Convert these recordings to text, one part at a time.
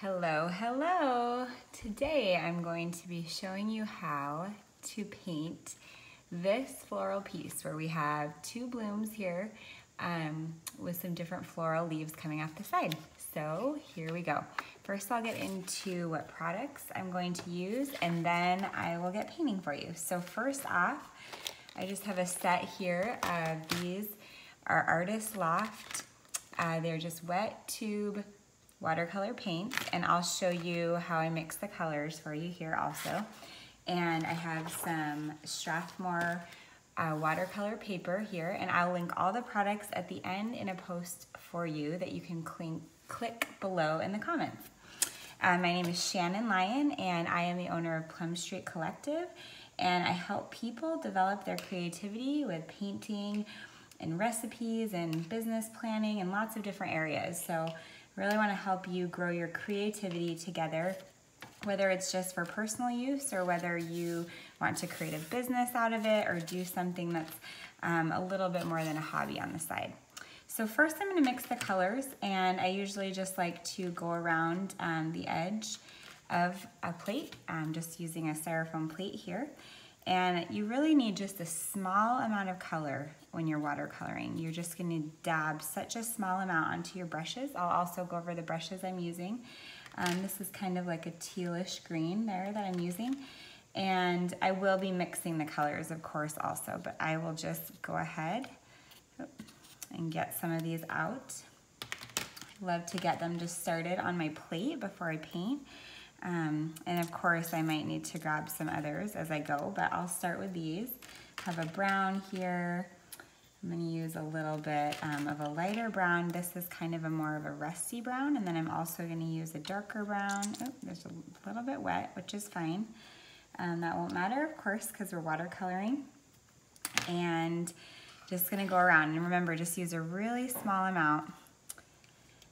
Hello, hello! Today I'm going to be showing you how to paint this floral piece where we have two blooms here with some different floral leaves coming off the side. So here we go. First I'll get into what products I'm going to use and then I will get painting for you. So first off, I just have a set here. These are Artist Loft. They're just wet tube watercolor paints, and I'll show you how I mix the colors for you here also. And I have some Strathmore watercolor paper here, and I'll link all the products at the end in a post for you that you can click below in the comments. My name is Shannon Lyon, and I am the owner of Plum Street Collective, and I help people develop their creativity with painting and recipes and business planning and lots of different areas. So really want to help you grow your creativity together, whether it's just for personal use or whether you want to create a business out of it or do something that's a little bit more than a hobby on the side. So first I'm going to mix the colors, and I usually just like to go around the edge of a plate. I'm just using a styrofoam plate here. And you really need just a small amount of color when you're watercoloring. You're just going to dab such a small amount onto your brushes. I'll also go over the brushes I'm using. This is kind of like a tealish green there that I'm using. And I will be mixing the colors, of course, also, but I will just go ahead and get some of these out. I love to get them just started on my plate before I paint. And of course I might need to grab some others as I go, but I'll start with these. I have a brown here. I'm going to use a little bit of a lighter brown. This is kind of more of a rusty brown, and then I'm also going to use a darker brown. Oh, there's a little bit wet, which is fine. That won't matter, of course, because we're watercoloring. And just going to go around, and remember, just use a really small amount.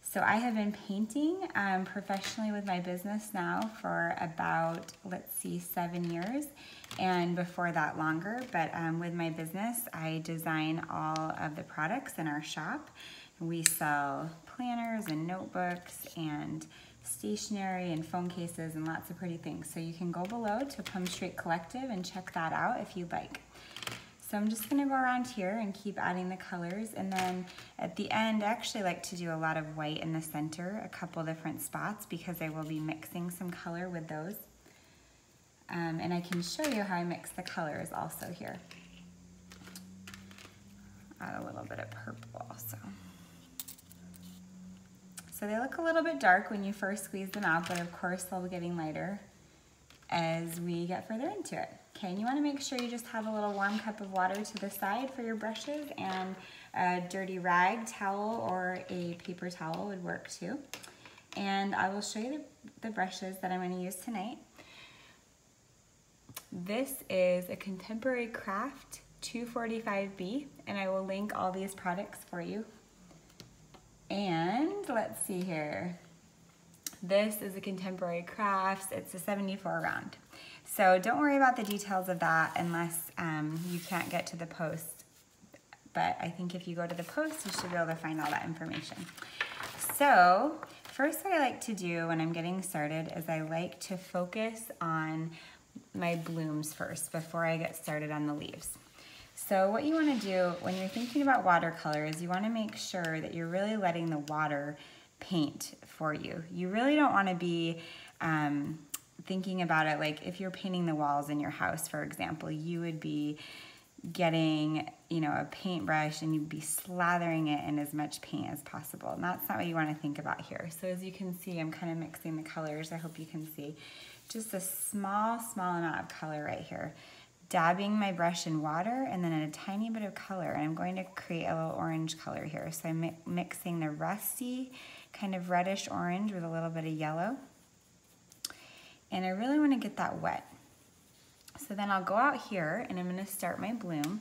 So I have been painting professionally with my business now for about, let's see, 7 years, and before that longer. But with my business, I design all of the products in our shop. We sell planners and notebooks and stationery and phone cases and lots of pretty things. So you can go below to Plum Street Collective and check that out if you'd like. So I'm just gonna go around here and keep adding the colors, and then at the end, I actually like to do a lot of white in the center, a couple different spots, because I will be mixing some color with those. And I can show you how I mix the colors also here. Add a little bit of purple also. So they look a little bit dark when you first squeeze them out, but of course they'll be getting lighter as we get further into it. Okay, and you want to make sure you just have a little warm cup of water to the side for your brushes, and a dirty rag towel or a paper towel would work too. And I will show you the brushes that I'm going to use tonight. This is a Contemporary Craft 245B, and I will link all these products for you. And let's see here. This is a Contemporary Crafts. It's a 74 round. So don't worry about the details of that unless you can't get to the post. But I think if you go to the post, you should be able to find all that information. So first, what I like to do when I'm getting started is I like to focus on my blooms first before I get started on the leaves. So what you want to do when you're thinking about watercolor is you want to make sure that you're really letting the water paint for you. You really don't want to be thinking about it like if you're painting the walls in your house, for example, you would be getting, you know, a paintbrush and you'd be slathering it in as much paint as possible. And that's not what you want to think about here. So as you can see, I'm kind of mixing the colors. I hope you can see just a small amount of color right here. Dabbing my brush in water and then a tiny bit of color, and I'm going to create a little orange color here. So I'm mixing the rusty kind of reddish orange with a little bit of yellow, and I really want to get that wet. So then I'll go out here and I'm going to start my bloom,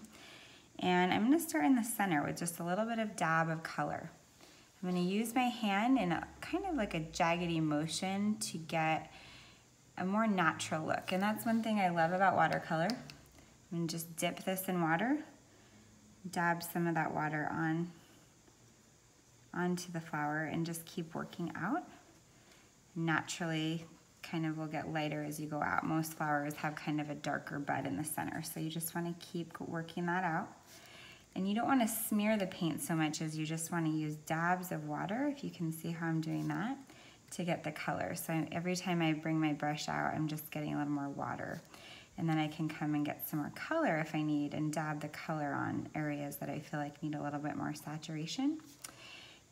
and I'm going to start in the center with just a little bit of dab of color. I'm going to use my hand in a kind of like a jaggedy motion to get a more natural look, and that's one thing I love about watercolor. I'm going to just dip this in water, dab some of that water onto the flower, and just keep working out. naturally kind of will get lighter as you go out. Most flowers have kind of a darker bud in the center, so you just want to keep working that out. And you don't want to smear the paint so much as you just want to use dabs of water, if you can see how I'm doing that, to get the color. So every time I bring my brush out, I'm just getting a little more water. And then I can come and get some more color if I need and dab the color on areas that I feel like need a little bit more saturation.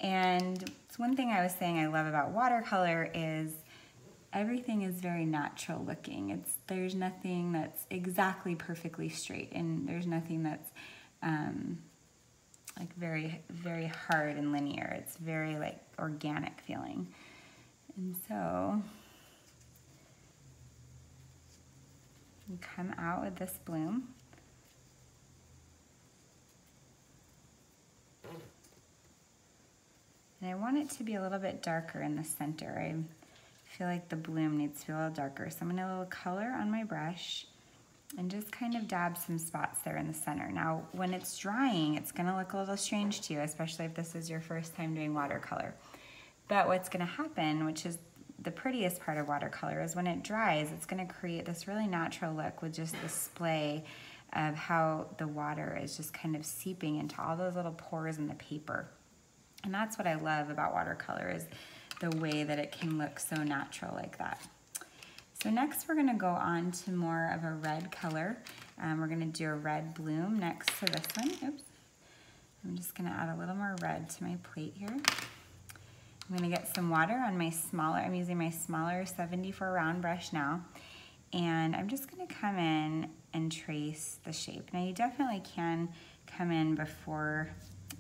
And it's one thing I was saying I love about watercolor is everything is very natural looking. There's nothing that's exactly perfectly straight, and there's nothing that's like very, very hard and linear. It's very like organic feeling. And so you come out with this bloom. And I want it to be a little bit darker in the center. I feel like the bloom needs to be a little darker. So I'm gonna a little color on my brush and just kind of dab some spots there in the center. Now, when it's drying, it's gonna look a little strange to you, especially if this is your first time doing watercolor. But what's gonna happen, which is the prettiest part of watercolor, is when it dries, it's gonna create this really natural look with just the splay of how the water is just kind of seeping into all those little pores in the paper. And that's what I love about watercolor, is the way that it can look so natural like that. So next we're gonna go on to more of a red color. We're gonna do a red bloom next to this one. Oops. I'm just gonna add a little more red to my plate here. I'm gonna get some water on my smaller, I'm using my smaller 74 round brush now. And I'm just gonna come in and trace the shape. Now you definitely can come in before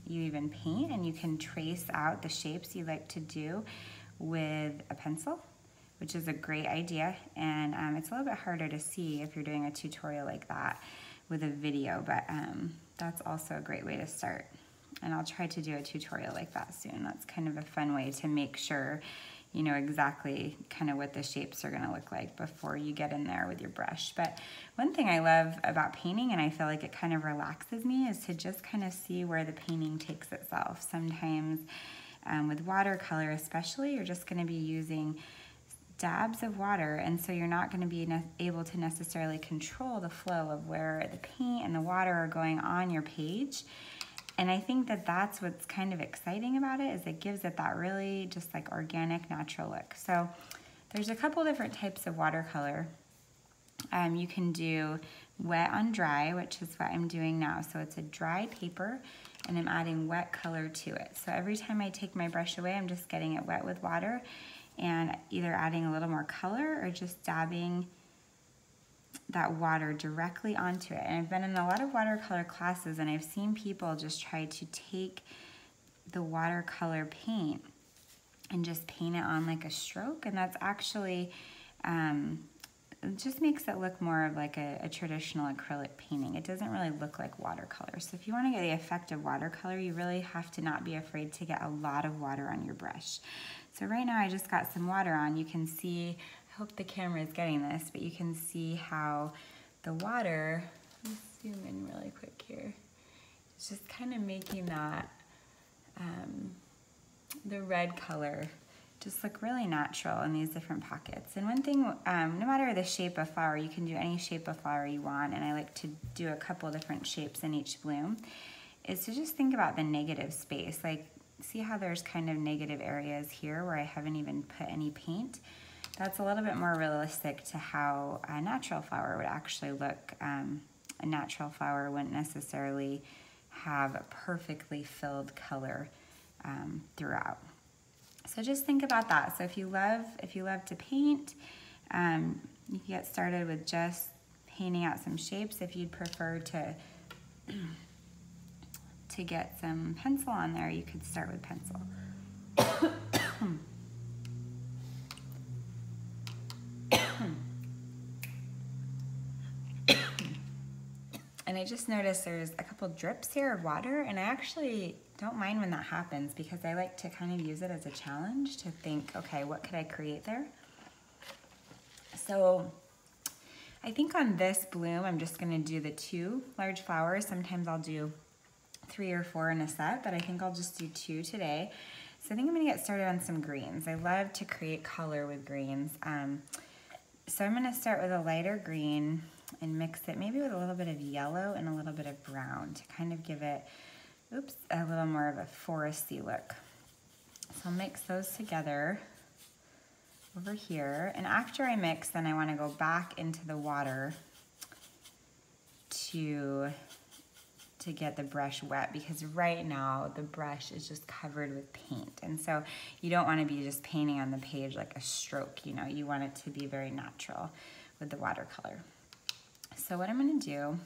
you even paint, and you can trace out the shapes you like to do with a pencil, which is a great idea. And it's a little bit harder to see if you're doing a tutorial like that with a video, but that's also a great way to start. And I'll try to do a tutorial like that soon. That's kind of a fun way to make sure you know exactly kind of what the shapes are gonna look like before you get in there with your brush. But one thing I love about painting, and I feel like it kind of relaxes me, is to just kind of see where the painting takes itself. Sometimes with watercolor especially, you're just gonna be using dabs of water, and so you're not gonna be able to necessarily control the flow of where the paint and the water are going on your page. And I think that that's what's kind of exciting about it, is it gives it that really just like organic, natural look. So there's a couple different types of watercolor. You can do wet on dry, which is what I'm doing now. So it's a dry paper, and I'm adding wet color to it. So every time I take my brush away, I'm just getting it wet with water and either adding a little more color or just dabbing that water directly onto it. And I've been in a lot of watercolor classes, and I've seen people just try to take the watercolor paint and just paint it on like a stroke, and that's actually it just makes it look more of like a traditional acrylic painting. It doesn't really look like watercolor. So if you want to get the effect of watercolor, you really have to not be afraid to get a lot of water on your brush. So right now I just got some water on. You can see, I hope the camera is getting this, but you can see how the water, let's zoom in really quick here, it's just kind of making that, the red color just look really natural in these different pockets. And one thing, no matter the shape of flower, you can do any shape of flower you want, and I like to do a couple different shapes in each bloom, is to just think about the negative space. Like, see how there's kind of negative areas here where I haven't even put any paint? That's a little bit more realistic to how a natural flower would actually look. A natural flower wouldn't necessarily have a perfectly filled color throughout. So just think about that. So if you love to paint, you can get started with just painting out some shapes. If you'd prefer to get some pencil on there, you could start with pencil. And I just noticed there's a couple drips here of water, and I actually don't mind when that happens, because I like to kind of use it as a challenge to think, okay, what could I create there? So I think on this bloom, I'm just gonna do the 2 large flowers. Sometimes I'll do 3 or 4 in a set, but I think I'll just do 2 today. So I think I'm gonna get started on some greens. I love to create color with greens. So I'm gonna start with a lighter green and mix it maybe with a little bit of yellow and a little bit of brown to kind of give it, a little more of a foresty look. So I'll mix those together over here. And after I mix, then I wanna go back into the water to get the brush wet, because right now the brush is just covered with paint. And so you don't want to be just painting on the page like a stroke, you know, you want it to be very natural with the watercolor. So what I'm going to do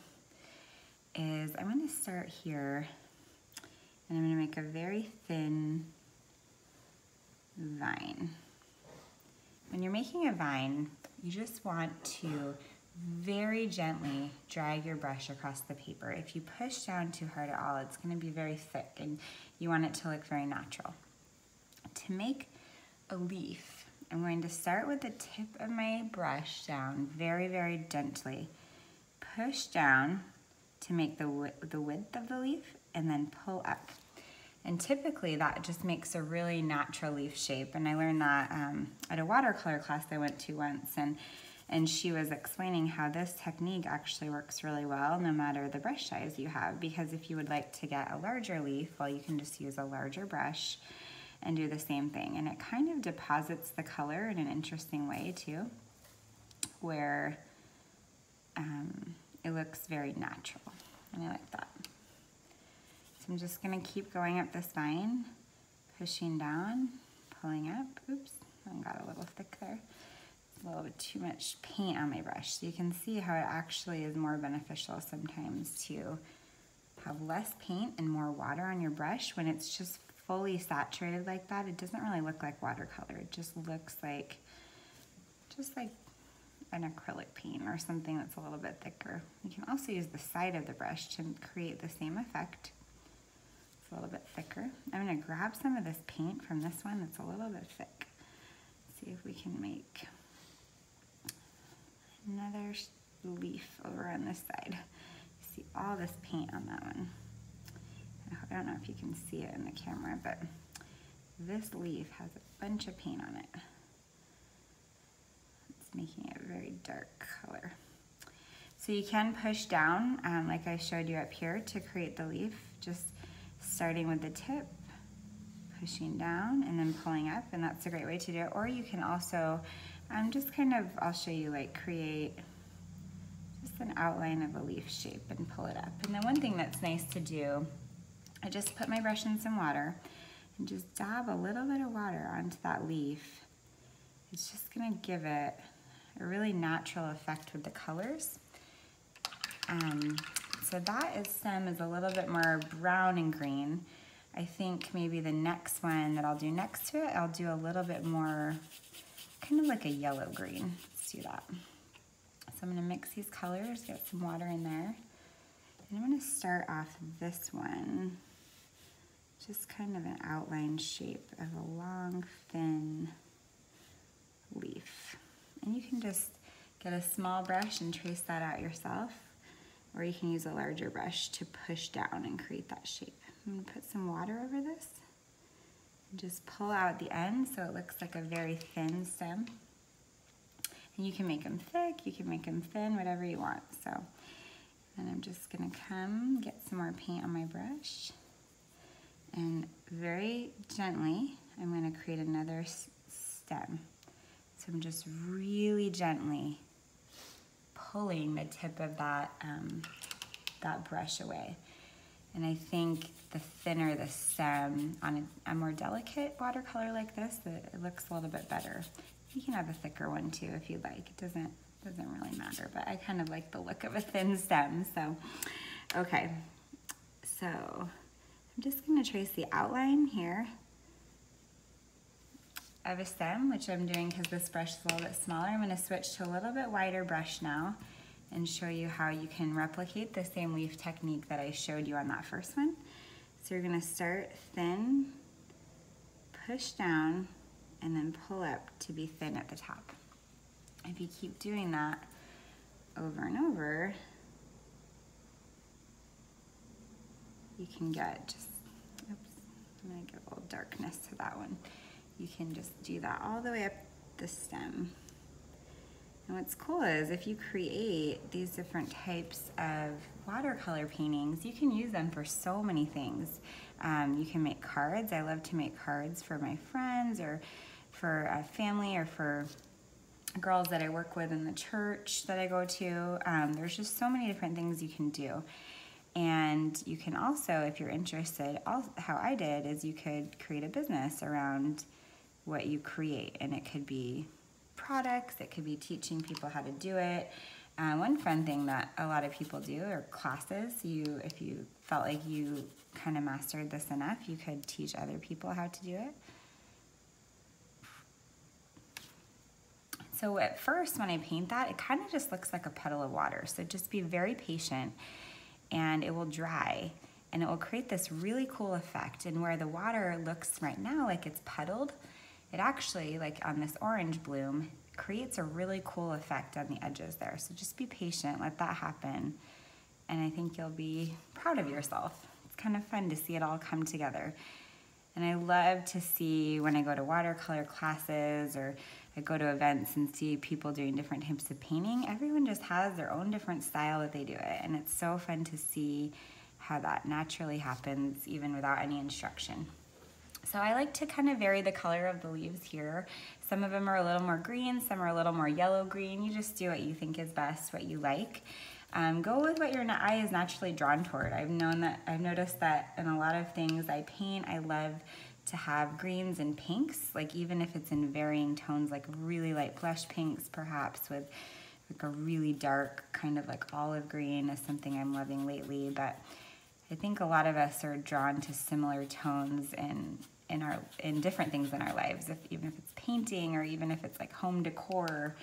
is I'm going to start here and I'm going to make a very thin vine. When you're making a vine, you just want to very gently drag your brush across the paper. If you push down too hard at all, it's going to be very thick and you want it to look very natural. To make a leaf, I'm going to start with the tip of my brush down very, very gently. Push down to make the width of the leaf and then pull up. And typically that just makes a really natural leaf shape. And I learned that at a watercolor class I went to once, and she was explaining how this technique actually works really well no matter the brush size you have, because if you would like to get a larger leaf, well, you can just use a larger brush and do the same thing. And it kind of deposits the color in an interesting way too, where it looks very natural, and I like that. So I'm just gonna keep going up this vine, pushing down, pulling up. Oops, I got a little thick there. A little bit too much paint on my brush. So you can see how it actually is more beneficial sometimes to have less paint and more water on your brush. When it's just fully saturated like that, it doesn't really look like watercolor. It just looks like an acrylic paint or something that's a little bit thicker. You can also use the side of the brush to create the same effect. It's a little bit thicker. I'm gonna grab some of this paint from this one that's a little bit thick. See if we can make another leaf over on this side. You see all this paint on that one. I don't know if you can see it in the camera, but this leaf has a bunch of paint on it. It's making it a very dark color. So you can push down, like I showed you up here, to create the leaf, just starting with the tip, pushing down, and then pulling up, and that's a great way to do it. Or you can also just kind of, I'll show you, like create just an outline of a leaf shape and pull it up. And then one thing that's nice to do, I just put my brush in some water and just dab a little bit of water onto that leaf. It's just gonna give it a really natural effect with the colors. So that stem is a little bit more brown and green. I think maybe the next one that I'll do next to it, I'll do a little bit more kind of like a yellow green. Let's do that. So I'm gonna mix these colors, get some water in there. And I'm gonna start off this one, just kind of an outline shape of a long, thin leaf. And you can just get a small brush and trace that out yourself, or you can use a larger brush to push down and create that shape. I'm gonna put some water over this. Just pull out the end so it looks like a very thin stem. And you can make them thick, you can make them thin, whatever you want. So, and I'm just gonna come get some more paint on my brush. And very gently, I'm gonna create another stem. So I'm just really gently pulling the tip of that, that brush away. And I think the thinner the stem on a more delicate watercolor like this, it looks a little bit better. You can have a thicker one too if you'd like. It doesn't really matter, but I kind of like the look of a thin stem. So, okay. So I'm just gonna trace the outline here of a stem, which I'm doing because this brush is a little bit smaller. I'm gonna switch to a little bit wider brush now and show you how you can replicate the same leaf technique that I showed you on that first one. So you're gonna start thin, push down, and then pull up to be thin at the top. If you keep doing that over and over, you can get just, oops, I'm gonna give a little darkness to that one. You can just do that all the way up the stem. And what's cool is if you create these different types of watercolor paintings, you can use them for so many things. You can make cards. I love to make cards for my friends or for a family or for girls that I work with in the church that I go to. There's just so many different things you can do. And you can also, if you're interested, how I did is you could create a business around what you create, and it could be products, it could be teaching people how to do it. One fun thing that a lot of people do are classes. If you felt like you kind of mastered this enough, you could teach other people how to do it. So at first when I paint that, it kind of just looks like a puddle of water. So just be very patient and it will dry and it will create this really cool effect. And where the water looks right now like it's puddled, it actually, like on this orange bloom, creates a really cool effect on the edges there. So just be patient, let that happen. And I think you'll be proud of yourself. It's kind of fun to see it all come together. And I love to see when I go to watercolor classes or I go to events and see people doing different types of painting, everyone just has their own different style that they do it. And it's so fun to see how that naturally happens even without any instruction. So I like to kind of vary the color of the leaves here. Some of them are a little more green, some are a little more yellow-green. You just do what you think is best, what you like. Go with what your eye is naturally drawn toward. I've noticed that in a lot of things I paint, I love to have greens and pinks, like even if it's in varying tones, like really light blush pinks perhaps with like a really dark kind of like olive green is something I'm loving lately. But I think a lot of us are drawn to similar tones in different things in our lives, even if it's painting or even if it's like home decor,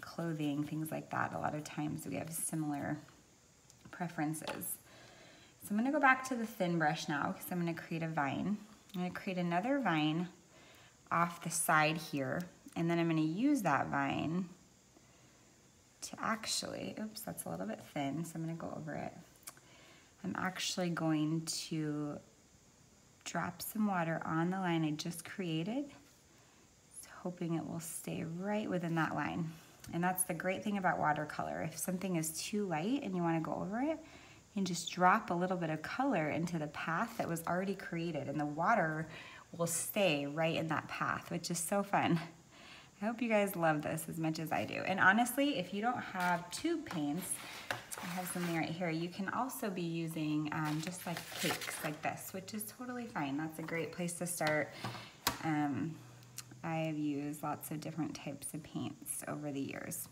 clothing, things like that. A lot of times we have similar preferences. So I'm going to go back to the thin brush now because I'm going to create a vine. I'm going to create another vine off the side here, and then I'm going to use that vine to actually, oops, that's a little bit thin, so I'm going to go over it. I'm actually going to drop some water on the line I just created, hoping it will stay right within that line. And that's the great thing about watercolor. If something is too light and you want to go over it, you can just drop a little bit of color into the path that was already created, and the water will stay right in that path, which is so fun. I hope you guys love this as much as I do. And honestly, if you don't have tube paints, I have something right here. You can also be using just like cakes like this, which is totally fine. That's a great place to start. I've used lots of different types of paints over the years.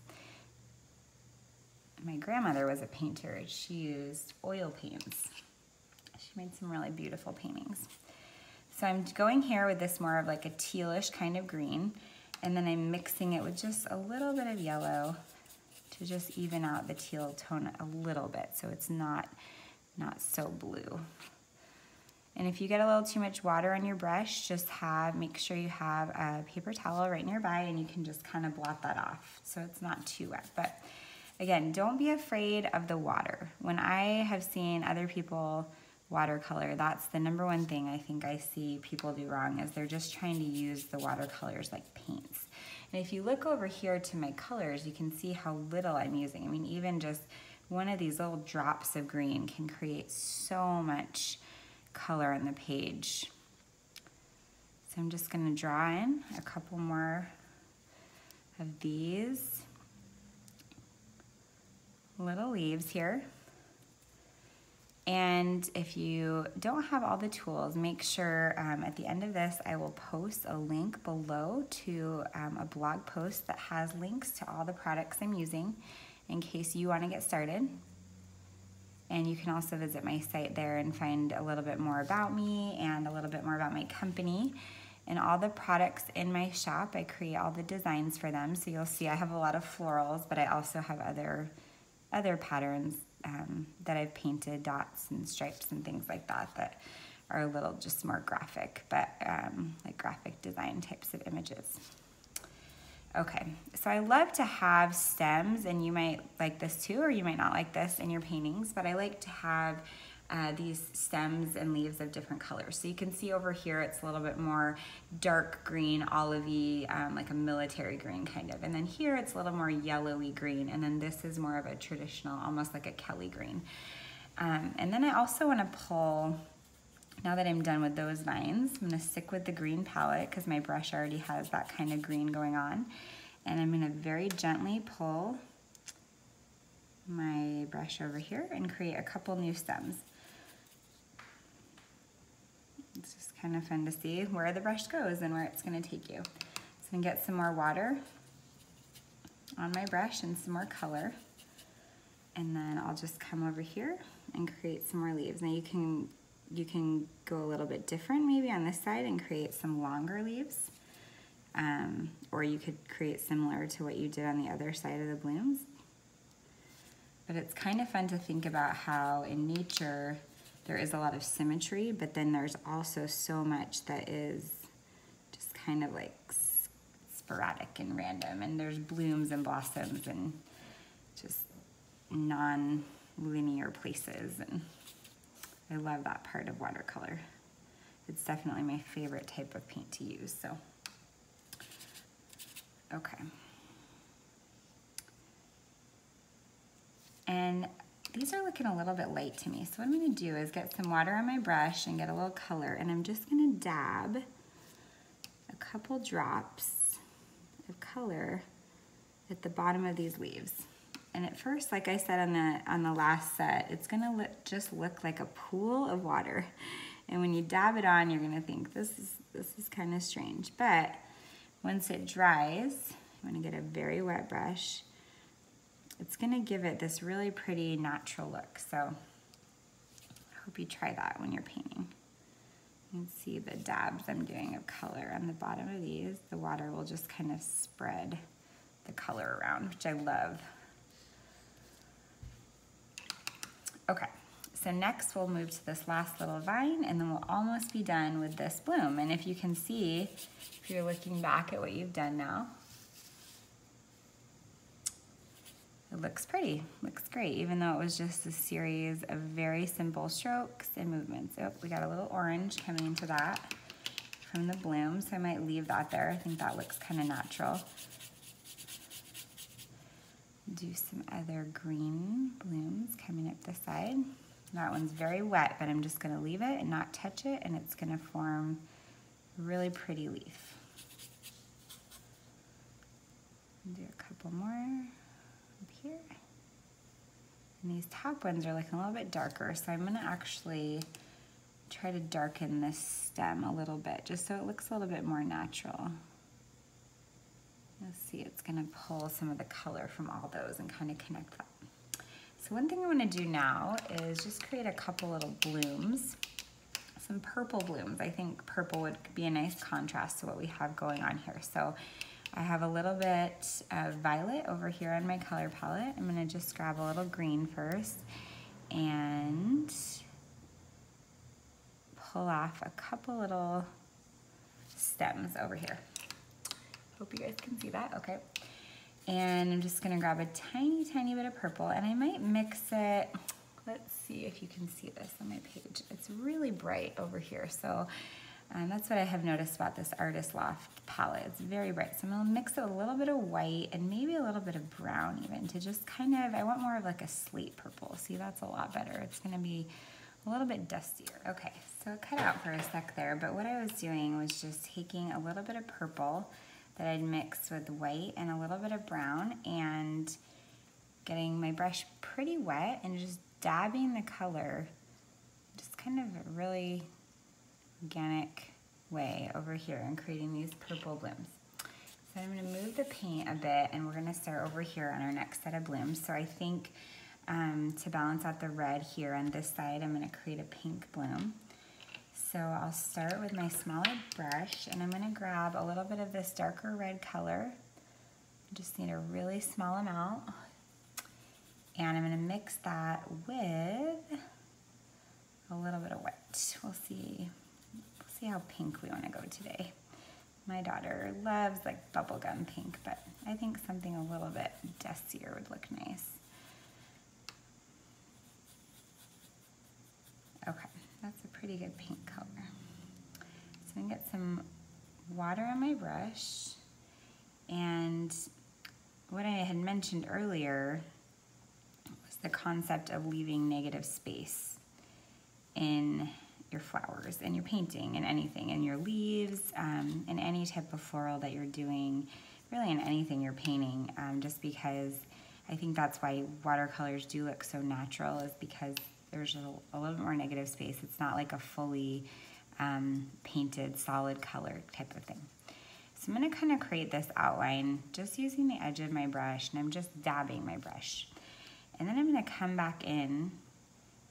My grandmother was a painter. She used oil paints. She made some really beautiful paintings. So I'm going here with this more of like a tealish kind of green, and then I'm mixing it with just a little bit of yellow to just even out the teal tone a little bit so it's not so blue. And if you get a little too much water on your brush, just make sure you have a paper towel right nearby and you can just kind of blot that off so it's not too wet. But again, don't be afraid of the water. When I have seen other people watercolor, that's the number one thing I think I see people do wrong, is they're just trying to use the watercolors like paints. And if you look over here to my colors, you can see how little I'm using. I mean, even just one of these little drops of green can create so much color on the page. So I'm just going to draw in a couple more of these little leaves here. And if you don't have all the tools, make sure at the end of this I will post a link below to a blog post that has links to all the products I'm using in case you want to get started. And you can also visit my site there and find a little bit more about me and a little bit more about my company. And all the products in my shop, I create all the designs for them. So you'll see I have a lot of florals, but I also have other patterns that I've painted, dots and stripes and things like that are a little just more graphic, but like graphic design types of images. Okay, so I love to have stems, and you might like this too, or you might not like this in your paintings, but I like to have these stems and leaves of different colors. So you can see over here it's a little bit more dark green, olivey, like a military green kind of. And then here it's a little more yellowy green, and then this is more of a traditional, almost like a Kelly green. And then I also want to pull, now that I'm done with those vines, I'm going to stick with the green palette because my brush already has that kind of green going on. And I'm going to very gently pull my brush over here and create a couple new stems. It's just kind of fun to see where the brush goes and where it's going to take you. So I'm going to get some more water on my brush and some more color. And then I'll just come over here and create some more leaves. Now you can go a little bit different maybe on this side and create some longer leaves. Or you could create similar to what you did on the other side of the blooms. But it's kind of fun to think about how in nature there is a lot of symmetry, but then there's also so much that is just kind of like sporadic and random, and there's blooms and blossoms and just non-linear places, and I love that part of watercolor. It's definitely my favorite type of paint to use, so. Okay. And these are looking a little bit light to me. So what I'm gonna do is get some water on my brush and get a little color, and I'm just gonna dab a couple drops of color at the bottom of these leaves. And at first, like I said on the last set, it's gonna just look like a pool of water. And when you dab it on, you're gonna think this is kind of strange. But once it dries, I'm gonna get a very wet brush. It's gonna give it this really pretty natural look. So I hope you try that when you're painting. You can see the dabs I'm doing of color on the bottom of these. The water will just kind of spread the color around, which I love. Okay, so next we'll move to this last little vine, and then we'll almost be done with this bloom. And if you can see, if you're looking back at what you've done now, it looks pretty, looks great, even though it was just a series of very simple strokes and movements. Oh, we got a little orange coming into that from the bloom, so I might leave that there. I think that looks kind of natural. Do some other green blooms coming up the side. That one's very wet, but I'm just gonna leave it and not touch it, and it's gonna form a really pretty leaf. Do a couple more up here. And these top ones are looking a little bit darker, so I'm gonna actually try to darken this stem a little bit, just so it looks a little bit more natural. You'll see it's gonna pull some of the color from all those and kind of connect that. So one thing I wanna do now is just create a couple little blooms, some purple blooms. I think purple would be a nice contrast to what we have going on here. So I have a little bit of violet over here on my color palette. I'm gonna just grab a little green first and pull off a couple little stems over here. Hope you guys can see that, okay. And I'm just gonna grab a tiny, tiny bit of purple, and I might mix it. Let's see if you can see this on my page. It's really bright over here, so that's what I have noticed about this Artist Loft palette. It's very bright, so I'm gonna mix it with a little bit of white and maybe a little bit of brown even, to just kind of, I want more of like a slate purple. See, that's a lot better. It's gonna be a little bit dustier. Okay, so it cut out for a sec there, but what I was doing was just taking a little bit of purple that I'd mixed with white and a little bit of brown, and getting my brush pretty wet and just dabbing the color, just kind of a really organic way over here, and creating these purple blooms. So I'm gonna move the paint a bit, and we're gonna start over here on our next set of blooms. So I think to balance out the red here on this side, I'm gonna create a pink bloom. So I'll start with my smaller brush, and I'm gonna grab a little bit of this darker red color. I just need a really small amount. And I'm gonna mix that with a little bit of white. We'll see how pink we wanna go today. My daughter loves like bubblegum pink, but I think something a little bit dustier would look nice. pretty good paint color. So I'm gonna get some water on my brush, and what I had mentioned earlier was the concept of leaving negative space in your flowers, in your painting, in anything, in your leaves, in any type of floral that you're doing, really in anything you're painting, just because I think that's why watercolors do look so natural, is because there's a little bit more negative space. It's not like a fully painted solid color type of thing. So I'm gonna kind of create this outline just using the edge of my brush, and I'm just dabbing my brush. And then I'm gonna come back in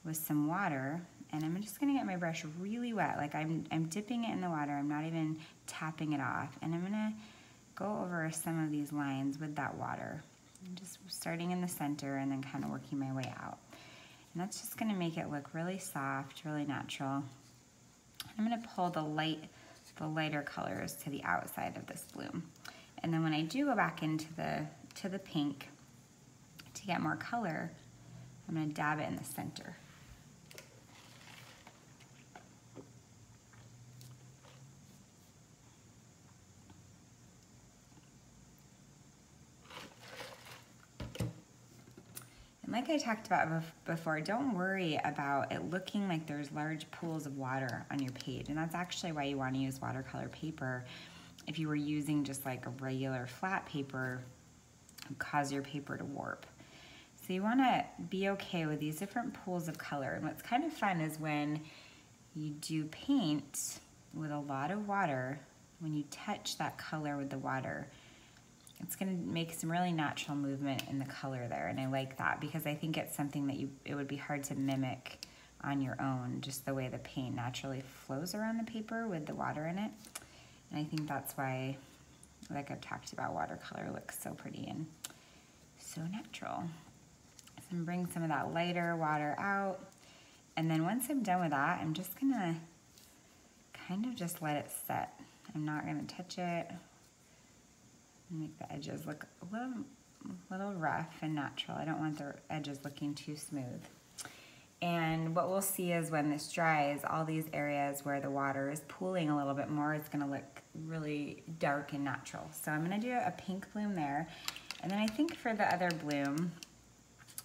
with some water, and I'm just gonna get my brush really wet, like I'm dipping it in the water, I'm not even tapping it off, and I'm gonna go over some of these lines with that water. I'm just starting in the center and then kind of working my way out. And that's just gonna make it look really soft, really natural. I'm gonna pull the lighter colors to the outside of this bloom. And then when I do go back into the pink to get more color, I'm gonna dab it in the center. Like I talked about before, don't worry about it looking like there's large pools of water on your page. And that's actually why you want to use watercolor paper. If you were using just like a regular flat paper, it would cause your paper to warp. So you want to be okay with these different pools of color. And what's kind of fun is when you do paint with a lot of water, when you touch that color with the water, it's gonna make some really natural movement in the color there, and I like that because I think it's something that it would be hard to mimic on your own, just the way the paint naturally flows around the paper with the water in it. And I think that's why, like I've talked about, watercolor looks so pretty and so natural. So I'm gonna bring some of that lighter water out, and then once I'm done with that, I'm just gonna kind of just let it set. I'm not gonna touch it. Make the edges look a little rough and natural. I don't want the edges looking too smooth. And what we'll see is when this dries, all these areas where the water is pooling a little bit more, it's gonna look really dark and natural. So I'm gonna do a pink bloom there. And then I think for the other bloom,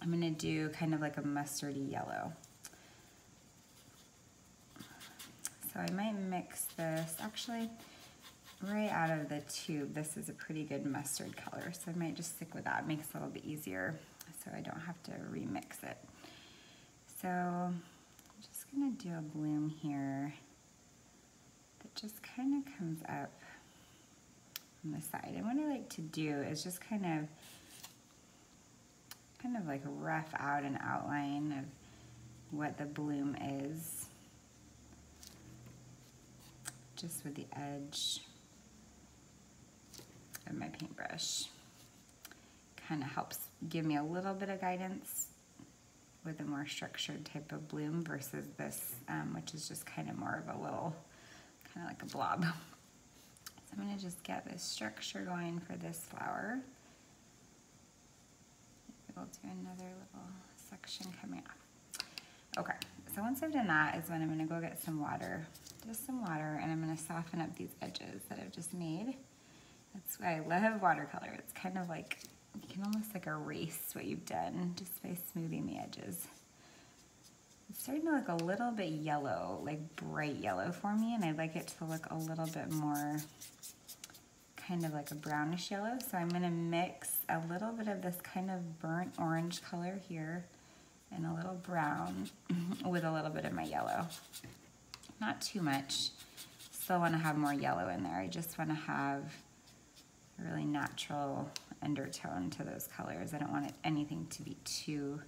I'm gonna do kind of like a mustardy yellow. So I might mix this, actually, right out of the tube. This is a pretty good mustard color, so I might just stick with that. It makes it a little bit easier so I don't have to remix it. So I'm just gonna do a bloom here that just kind of comes up on the side. And what I like to do is just kind of like rough out an outline of what the bloom is, just with the edge of my paintbrush. Kind of helps give me a little bit of guidance with a more structured type of bloom versus this, which is just kind of more of a little, kind of like a blob. So I'm gonna just get this structure going for this flower. Maybe we'll do another little section coming off. Okay, so once I've done that is when I'm gonna go get some water, just some water, and I'm gonna soften up these edges that I've just made. That's why I love watercolor. It's kind of like, you can almost like erase what you've done just by smoothing the edges. It's starting to look a little bit yellow, like bright yellow for me, and I'd like it to look a little bit more kind of like a brownish yellow. So I'm gonna mix a little bit of this kind of burnt orange color here and a little brown with a little bit of my yellow. Not too much. Still wanna have more yellow in there. I just wanna have a really natural undertone to those colors. I don't want anything to be too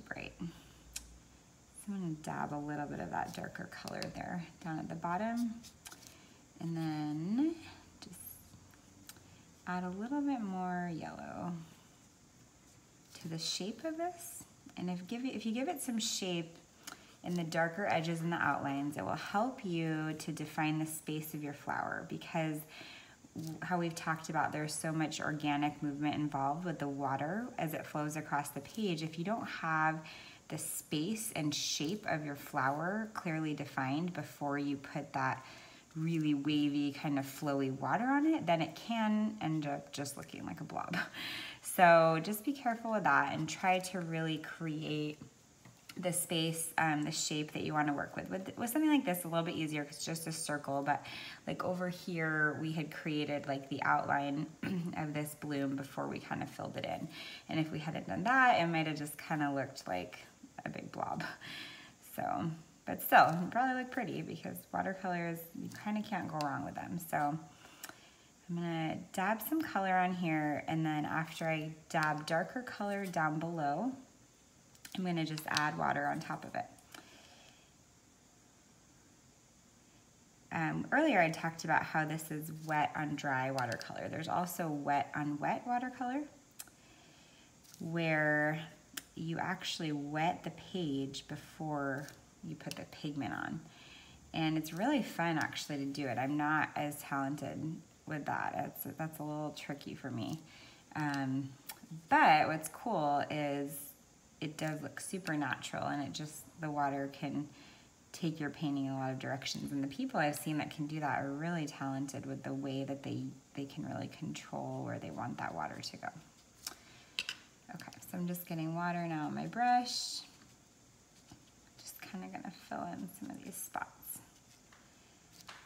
bright. So I'm gonna dab a little bit of that darker color there down at the bottom, and then just add a little bit more yellow to the shape of this. And if you give it some shape in the darker edges and the outlines, it will help you to define the space of your flower, because how we've talked about, there's so much organic movement involved with the water as it flows across the page. If you don't have the space and shape of your flower clearly defined before you put that really wavy kind of flowy water on it, then it can end up just looking like a blob. So just be careful with that and try to really create the space, the shape that you want to work with. With something like this, a little bit easier because it's just a circle, but like over here, we had created like the outline of this bloom before we kind of filled it in. And if we hadn't done that, it might have just kind of looked like a big blob. So, but still, it probably look pretty because watercolors, you kind of can't go wrong with them. So I'm gonna dab some color on here, and then after I dab darker color down below, I'm gonna just add water on top of it. Earlier I talked about how this is wet on dry watercolor. There's also wet on wet watercolor, where you actually wet the page before you put the pigment on. And it's really fun actually to do it. I'm not as talented with that. That's a little tricky for me. But what's cool is it does look super natural, and the water can take your painting in a lot of directions. And the people I've seen that can do that are really talented with the way that they can really control where they want that water to go. Okay, so I'm just getting water now on my brush. Just kind of gonna fill in some of these spots.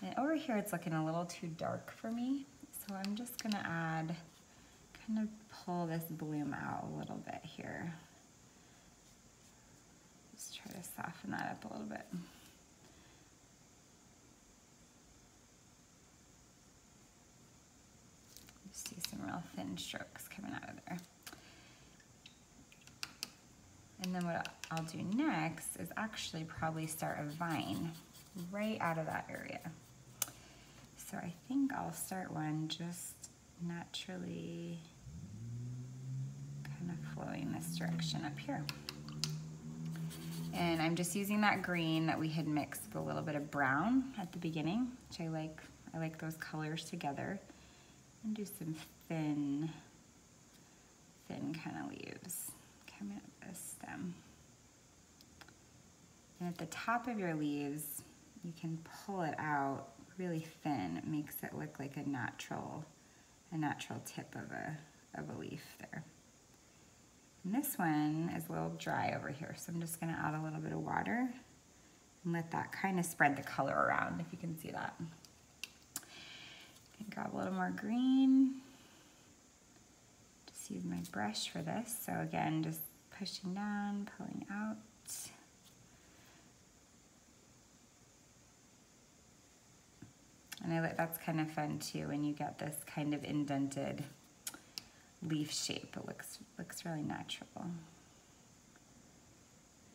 And over here it's looking a little too dark for me, so I'm just gonna add, kind of pull this bloom out a little bit here. Just try to soften that up a little bit. Just do some real thin strokes coming out of there. And then what I'll do next is actually probably start a vine right out of that area. So I think I'll start one just naturally kind of flowing this direction up here. And I'm just using that green that we had mixed with a little bit of brown at the beginning, which I like those colors together. And do some thin kind of leaves coming up this stem. And at the top of your leaves, you can pull it out really thin. It makes it look like a natural tip of a leaf there. And this one is a little dry over here, so I'm just gonna add a little bit of water and let that kind of spread the color around, if you can see that. And grab a little more green. Just use my brush for this. So again, just pushing down, pulling out. And that's kind of fun too when you get this kind of indented leaf shape. It looks really natural.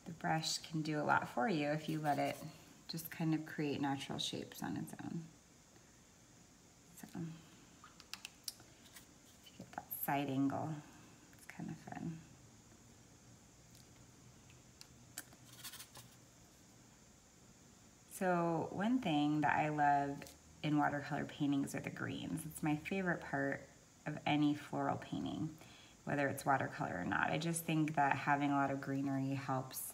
The brush can do a lot for you if you let it just kind of create natural shapes on its own. So if you get that side angle, it's kind of fun. So one thing that I love in watercolor paintings are the greens. It's my favorite part of any floral painting, whether it's watercolor or not. I just think that having a lot of greenery helps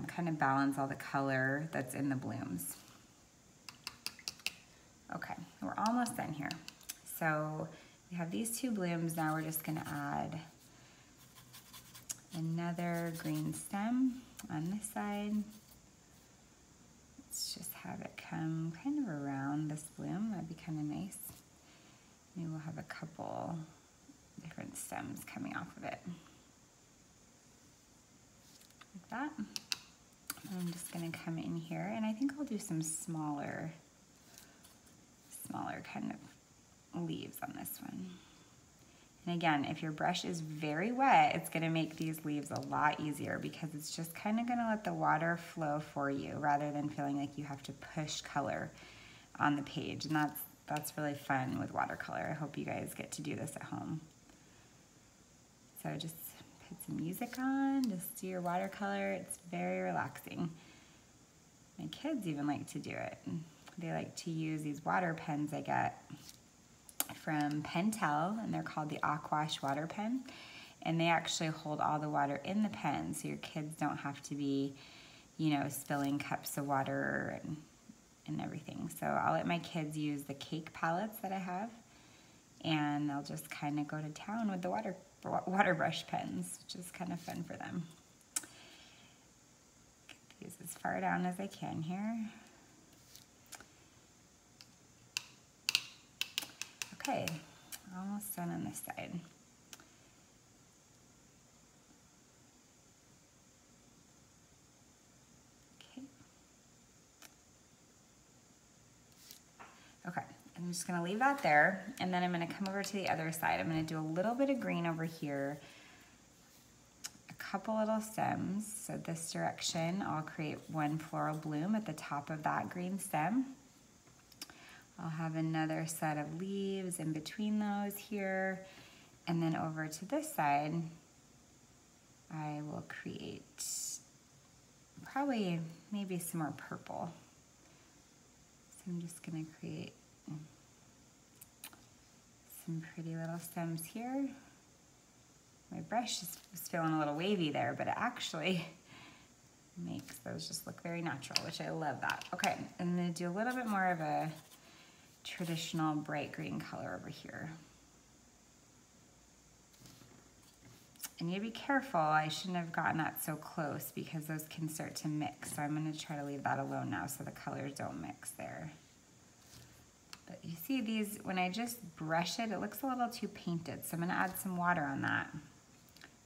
kind of balance all the color that's in the blooms. Okay, we're almost done here. So we have these two blooms. Now we're just gonna add another green stem on this side. Let's just have it come kind of around this bloom. That'd be kind of nice. Maybe we'll have a couple different stems coming off of it. Like that. And I'm just gonna come in here, and I think I'll do some smaller kind of leaves on this one. And again, if your brush is very wet, it's gonna make these leaves a lot easier because it's just kind of gonna let the water flow for you rather than feeling like you have to push color on the page. And that's really fun with watercolor. I hope you guys get to do this at home. So just put some music on, just do your watercolor. It's very relaxing. My kids even like to do it. They like to use these water pens I get from Pentel, and they're called the Aquash water pen. and they actually hold all the water in the pen, so your kids don't have to be, you know, spilling cups of water and everything. So I'll let my kids use the cake palettes that I have, and they'll just kind of go to town with the water brush pens, which is kind of fun for them. Get these as far down as I can here. Okay, almost done on this side. Okay, I'm just gonna leave that there, and then I'm gonna come over to the other side. I'm gonna do a little bit of green over here, a couple little stems. So this direction, I'll create one floral bloom at the top of that green stem. I'll have another set of leaves in between those here, and then over to this side, I will create probably maybe some more purple. I'm just gonna create some pretty little stems here. My brush was feeling a little wavy there, but it actually makes those just look very natural, which I love that. Okay, I'm gonna do a little bit more of a traditional bright green color over here. And you be careful, I shouldn't have gotten that so close because those can start to mix. So I'm gonna try to leave that alone now so the colors don't mix there. But you see these, when I just brush it, it looks a little too painted. So I'm gonna add some water on that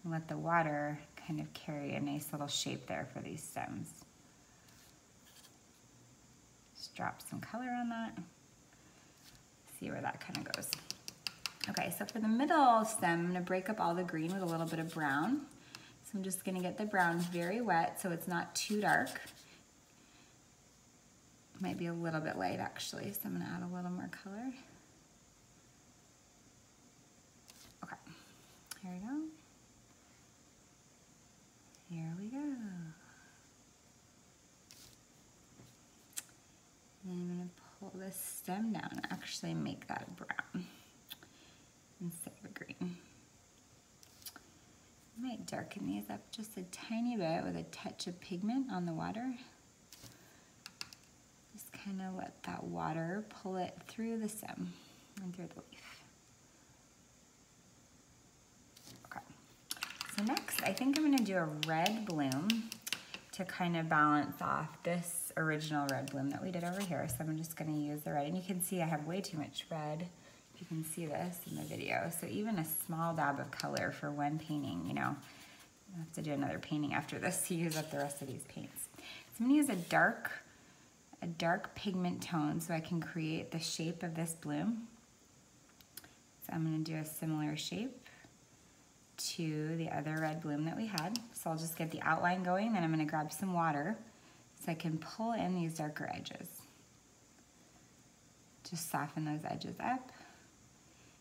and let the water kind of carry a nice little shape there for these stems. Just drop some color on that. See where that kind of goes. Okay, so for the middle stem, I'm gonna break up all the green with a little bit of brown. So I'm just gonna get the brown very wet so it's not too dark. Might be a little bit light actually, so I'm gonna add a little more color. Okay, here we go. Here we go. And I'm gonna pull this stem down and actually make that brown instead of a green. I might darken these up just a tiny bit with a touch of pigment on the water. Just kind of let that water pull it through the stem and through the leaf. Okay, so next I think I'm gonna do a red bloom to kind of balance off this original red bloom that we did over here. So I'm just gonna use the red, and you can see I have way too much red. You can see this in the video. So even a small dab of color for one painting, you know, I'll have to do another painting after this to use up the rest of these paints. So I'm gonna use a dark pigment tone so I can create the shape of this bloom. So I'm gonna do a similar shape to the other red bloom that we had. So I'll just get the outline going, then I'm gonna grab some water so I can pull in these darker edges. Just soften those edges up.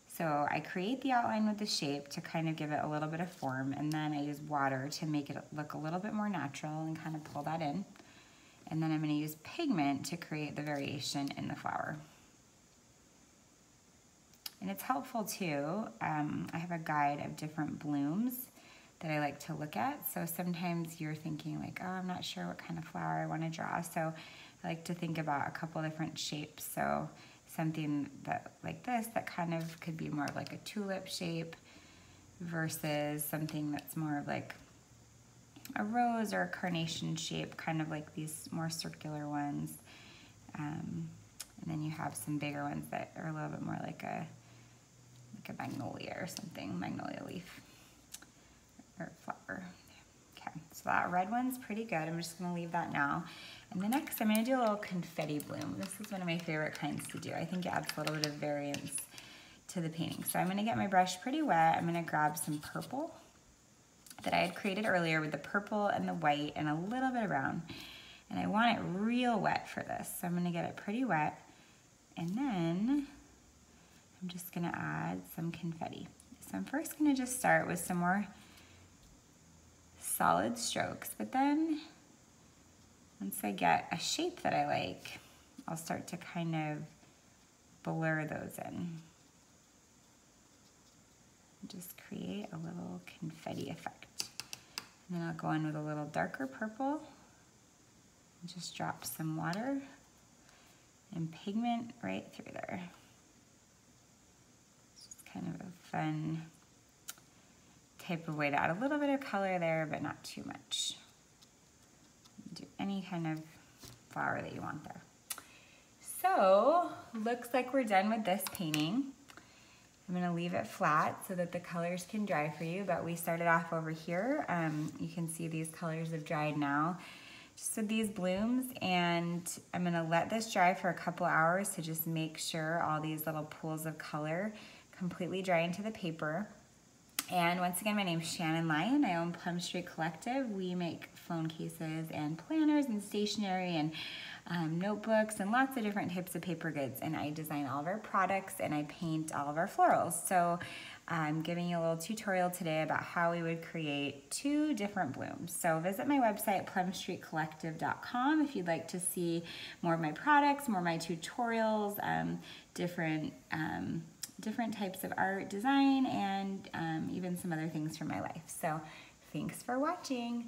So I create the outline with the shape to kind of give it a little bit of form, and then I use water to make it look a little bit more natural and kind of pull that in. And then I'm gonna use pigment to create the variation in the flower. And it's helpful too, I have a guide of different blooms that I like to look at. So sometimes you're thinking like, oh, I'm not sure what kind of flower I wanna draw. So I like to think about a couple different shapes. So something that like this that kind of could be more of like a tulip shape versus something that's more of like a rose or a carnation shape, kind of like these more circular ones. And then you have some bigger ones that are a little bit more like a magnolia or something, magnolia leaf or flower. Okay, so that red one's pretty good. I'm just gonna leave that now. And the next, I'm gonna do a little confetti bloom. This is one of my favorite kinds to do. I think it adds a little bit of variance to the painting. So I'm gonna get my brush pretty wet. I'm gonna grab some purple that I had created earlier with the purple and the white and a little bit of brown. And I want it real wet for this. So I'm gonna get it pretty wet. And then I'm just gonna add some confetti. So I'm first gonna just start with some more solid strokes, but then once I get a shape that I like, I'll start to kind of blur those in. Just create a little confetti effect. And then I'll go in with a little darker purple. And just drop some water and pigment right through there. It's just kind of a fun type of way to add a little bit of color there, but not too much. Do any kind of flower that you want there. So, looks like we're done with this painting. I'm gonna leave it flat so that the colors can dry for you, but we started off over here. You can see these colors have dried now. Just with these blooms, and I'm gonna let this dry for a couple hours to just make sure all these little pools of color completely dry into the paper. And once again, my name is Shannon Lyon. I own Plum Street Collective. We make phone cases and planners and stationery and notebooks and lots of different types of paper goods. And I design all of our products and I paint all of our florals. So I'm giving you a little tutorial today about how we would create 2 different blooms. So visit my website, plumstreetcollective.com, if you'd like to see more of my products, more of my tutorials, different types of art, design, and even some other things from my life. So thanks for watching.